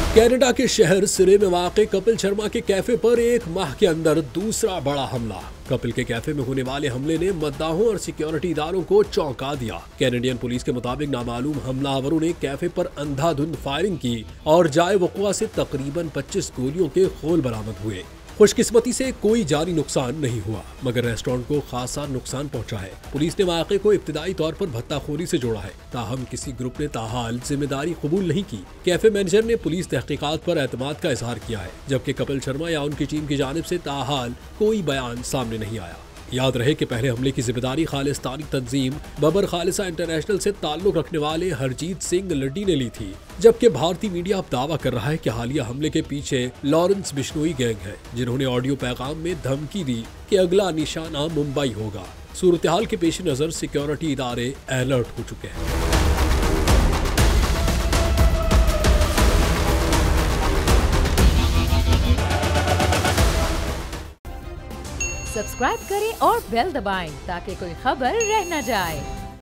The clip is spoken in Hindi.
कनाडा के शहर सिरे में वाक़ कपिल शर्मा के कैफे पर एक माह के अंदर दूसरा बड़ा हमला। कपिल के कैफे में होने वाले हमले ने मद्दाहों और सिक्योरिटी इदारों को चौंका दिया। कैनेडियन पुलिस के मुताबिक नामालूम हमलावरों ने कैफे पर अंधाधुंध फायरिंग की और जाए वक़ुआ से तकरीबन 25 गोलियों के खोल बरामद हुए। खुशकिस्मती से कोई जानी नुकसान नहीं हुआ, मगर रेस्टोरेंट को खासा नुकसान पहुंचा है। पुलिस ने वाक़े को इब्तिदाई तौर पर भत्ताखोरी से जोड़ा है, ताहम किसी ग्रुप ने ताहाल जिम्मेदारी कबूल नहीं की। कैफे मैनेजर ने पुलिस तहकीकात पर एतमाद का इजहार किया है, जबकि कपिल शर्मा या उनकी टीम की जानिब से ताहाल कोई बयान सामने नहीं आया। याद रहे कि पहले हमले की जिम्मेदारी खालिस्तानी तंजीम बबर खालिसा इंटरनेशनल से ताल्लुक रखने वाले हरजीत सिंह लड्डी ने ली थी, जबकि भारतीय मीडिया अब दावा कर रहा है कि हालिया हमले के पीछे लॉरेंस बिश्नोई गैंग है, जिन्होंने ऑडियो पैगाम में धमकी दी कि अगला निशाना मुंबई होगा। सूरत हाल के पेश नजर सिक्योरिटी इदारे अलर्ट हो चुके हैं। सब्सक्राइब करें और बेल दबाएं ताकि कोई खबर रह न जाए।